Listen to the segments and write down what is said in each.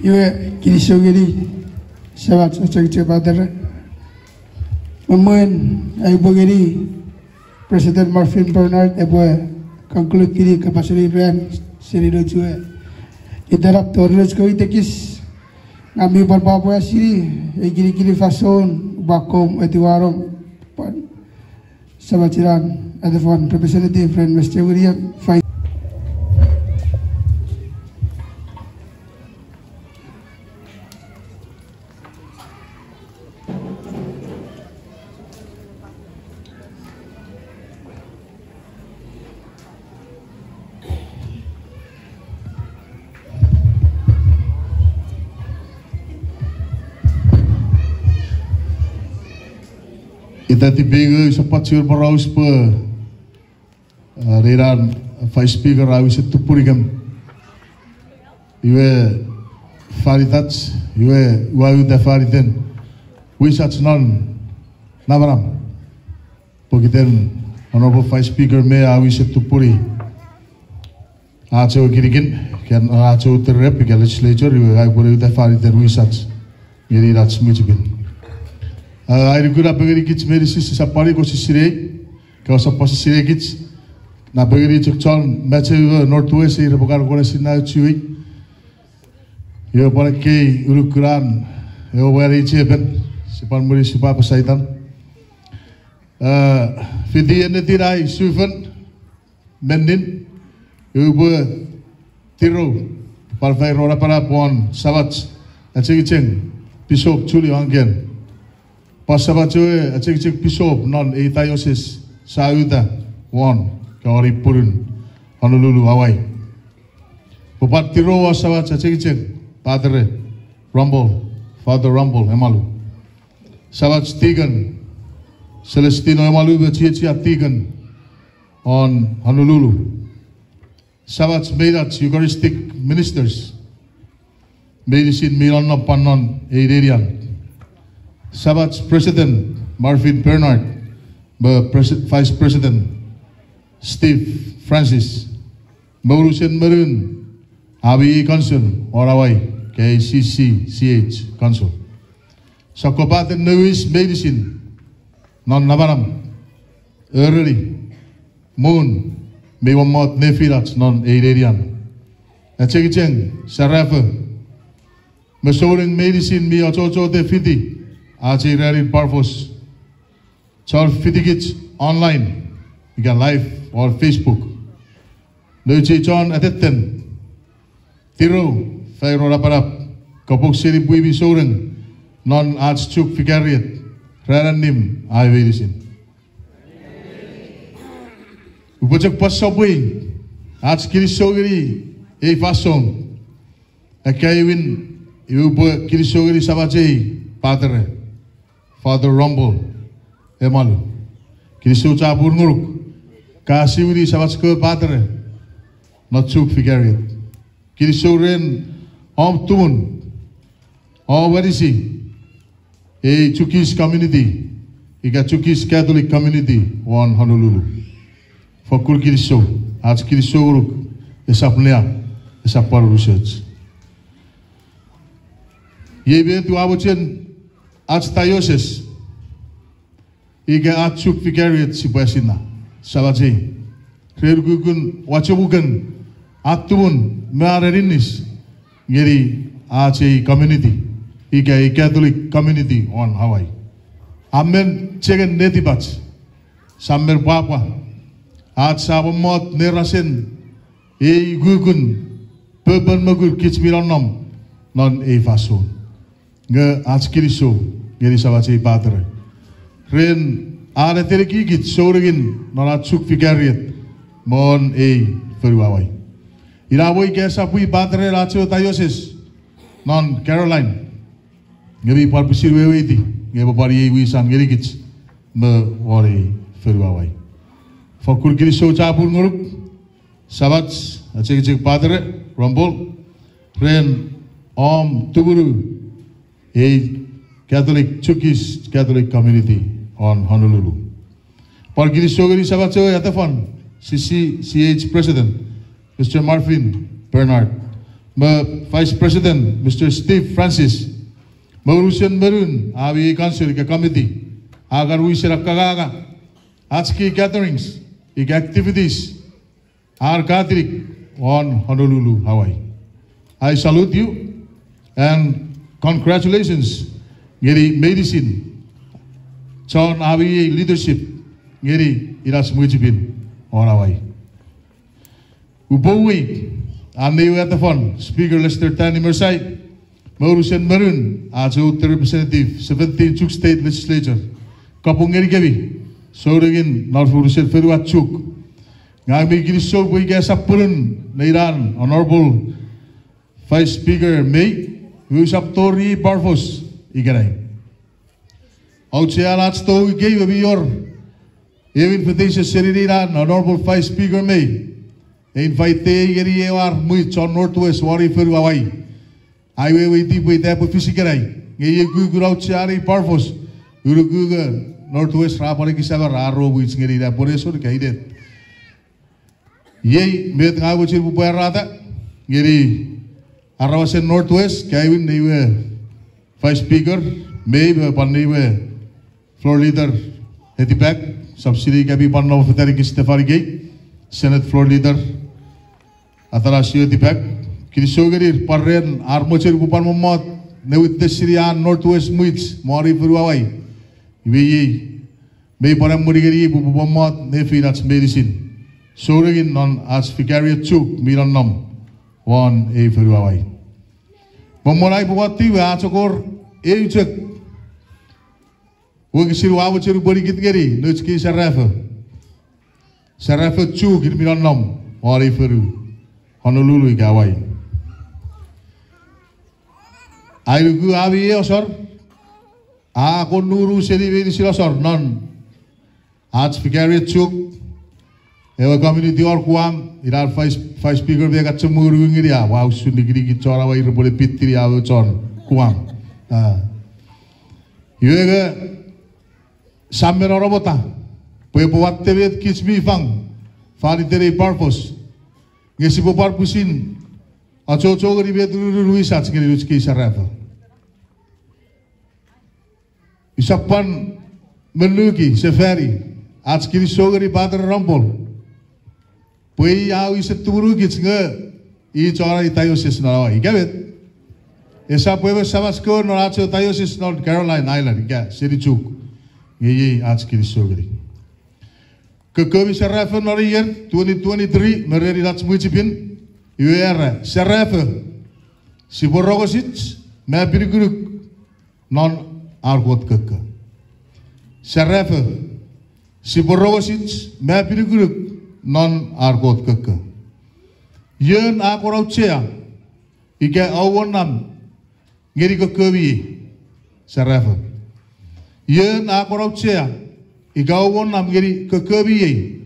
Iwe kirisogiri sabat cek padre. Memen ay bogeri President Marvin Bernard ebo conclude kiri kapasuri ran seri dojue. Idarap torres ko itekis ngami berbabu asiri kiri fason bakom etiwarom sabatiran ada fon representative friend Mr. William. Kita tiba sempat sur beraus per reran vice speaker raus itu purigam. Iwe faritats, iwe wayu da fariten. Wisats non navaram. Pogiten honorable vice speaker me raus itu puri. Aco kirigin, kan aco terrep ke legislature iwe wayu puri da fariten wisats. Jadi rats mujibin. Air gula bageri kits meri sisi sapari ko sisire kau sapa sisire kits na bageri cekcon mace northwest ira bakar ko sina chui yo para ke urukuran yo wari cheben sipan muri sipa pasaitan fidi ene tirai suven mendin yo bo tiro parvai rora para pon sabat achigcheng pisok chuli anggen Pasabat joe acik pisop non diocese Sauda one kawari purun Honolulu Hawaii. Bupat tiro wasabat acik Padre Rumble Father Rumble emalu. Sabat Stigan Celestino emalu bercia Tigan on Honolulu. Sabat Medat Eucharistic ministers medicine milan panon Ederian. Sabat's President Marvin Bernard, Vice President Steve Francis, Mauritian Maroon, ABE Council, Orawai, KCCCH Council. Sakobat and Lewis Medicine, Non Navaram, Early, Moon, Mewamot Nefirat, Non Aderian, Achegicheng, Sarafa, Masorin Medicine, Mi Ochocho de Fiti. Aji Rarin Parvoss. Char Fitigits online. You can live or Facebook. Luchi John Atetten. Tiro Fairo Raparap. Kapok Siri Buibi Soren. Non Ats Chuuk Fikariet. Raran Nim I Vedisin. Upajak Pasabui. Ats Kirisogiri. A Fasong. A Kaivin. Ubu Kirisogiri Sabaji. Padre. Father Rumble, emalu. Kirisu cabur nguruk. Kasih wiri sabat sekolah padre. Not Chuuk Fikariet. Kirisu ren om tumun. Oh, where is he? A Chuukese community. Ika Chuukese Catholic community one Honolulu. Fakur kirisu. Ats kirisu nguruk. Esapnya. Esapar research. Ye tu abuchen. Ats diocese, iga at Chuuk Fikariet si Pasina, Sabaji. Rerugun, wachabugan, atun, mararinis, yeri ache community, iga a Catholic community on Hawaii. Amen, chegen netibats, Sammer Papa, at Sabamot nerasen, e gugun, purple magur kichmiranum, non e fason. Nge atskiriso ngeri sabaci padre. Ren ada terikigit sorgin nona Chuuk Fikariet mon feruawai. Irawai kesa pui padre racio diocese non Caroline. Ngeri parpusir weweti ngeri bari wisan ngeri gits me wari feruawai. Fakur kiriso cabur nguruk sabat acik padre Rumble ren om tuburu a Catholic Chuukese Catholic community on Honolulu. Pargiri Sogiri Sabacho Atafon, CCCH President, Mr. Marvin Bernard, Vice President Mr. Steve Francis Maurusian Marun Avi Council Committee agar wisira kagaga atski gatherings activities are Catholic on Honolulu, Hawaii. I salute you and congratulations ngeri medicine John Avi leadership ngeri iras mujibin on Hawaii. Ubowi Andi Wetafon, Speaker Lester Tani Mersai, Maurusian Marun, as the representative, 17 Chuuk State Legislature, Kapungeri Gavi, Sorogin, North Maurusian Ferua Chuuk, Ngami Girisok, we guess up Purun, Nairan, Honorable Vice Speaker May, who is up Tori Parvoss, Igarai. Outside Latsto, we gave a your invitation, Seriran, Honorable Vice Speaker May. Invite yeri war muy John Northwest wari feru Hawaii. Highway we deep with that physically. Ngey gugu out chari Parvoss. Guru gugu Northwest rapari kisaba raro which ngeri da poreso kaide. Yey met ngawo chir bupa rata. Ngeri Arawasen Northwest Kevin niwe Vice Speaker May panniwe Floor Leader Hetipek subsidy kabi panno fatari kistefari gay Senate Floor Leader Atarasio Dipek, Kirisogeri, Parren, Armocher Bupan Momot, Newit the Syrian, Northwest Muits, Mori Furuawai, May Param Murigari, Bubomot, Nefi, that's medicine. Sorogin non as Vicariat Chuuk, Miran Nom, 1A Furuawai. Momonai Buati, Achokor, Ejek, Wogisiru Borigit Geri, Nutski Sarafa Chuuk, Miran Nom, Mori Furu. Honolulu Hawaii. Airugu Avi Osor, A Konuru Sedi Silosor, non. Arts Vicariat Chuuk, Ewa Community or Kuam, Irar Vice Speaker Vega Chamuru Ingiria, wow, Sunigri Chora, Irabole Pitria, Chon, Kuam. Yuega Summer Robota, Puepoat Tevet Kismi Fang, Faritere Parvoss. Ngesi popar pusin, aco ribe dulu saat sekali lucu Sarafa. Isapan menuki sefari, at sekali sogeri padar rampol. Pui au iseturu gits nge, I cara itayosis nawa. Igawet. Esa puebe sabasko no aco itayosis North Carolina Island, iga seri Chuuk. Ngi at sekali sogeri. Kekomi Sarafa Norier 2023 mereri dat mucipin UR Sarafa Siborogosic me piriguruk non argot keke Sarafa Siborogosic me piriguruk non argot keke Yen akorauchea ike awonam ngeri kekewi Sarafa Yen akorauchea Igawon nam geri kekebi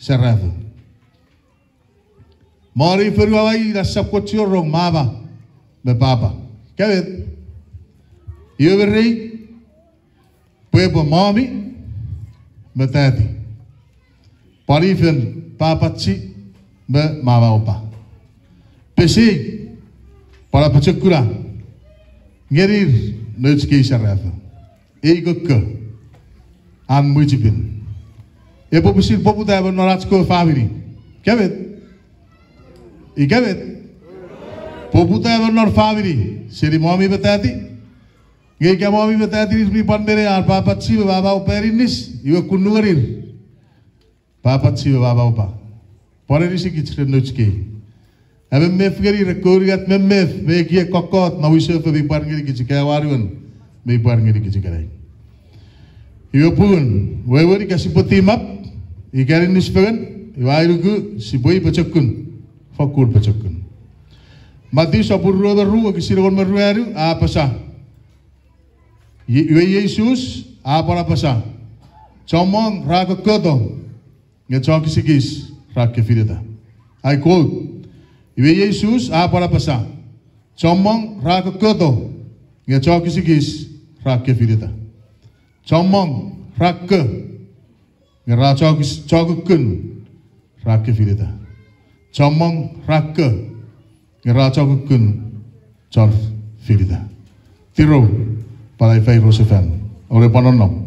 Sarafa. Mari Furuawai la sapkochio rong maba be baba. Kawet. Yoveri puebo mami betati. Parifen papachi be maba opa. Pesi para pachekura ngerir nutski Sarafa. Eigokke. An mujibin. Epo pusir poputa eba noratsko family. Kevit. Ikevit. Poputa eba nor family. Seri mommy betati. Ngei ka mommy betati is mi pan mere ar papa chi baba operinis. Iwa kunuarir. Papa chi baba opa. Porenisi kichre nuchki. Ebe mef geri rekoriat mef me kia kokot na wisho fe bi par ngeri kichika warun. Me par ngeri kichika. Iwapun, weweri kasih petimap, ikarin nispegan, iwairugu si boy pacakun, fakur pacakun. Mati sapur roda ru, kisirawan meruaru, apa sah? Iwe Yesus, apa sah? Comong raga koto, ngecok kisigis raga firida. I quote, Iwe Yesus, apa sah? Comong raga koto, ngecok kisigis raga firida. Comong rakke ngeraca cogukun rakke firida. Comong rakke ngeraca kukun John Firida. Tiro para ifai Rosevan, oleh panonom.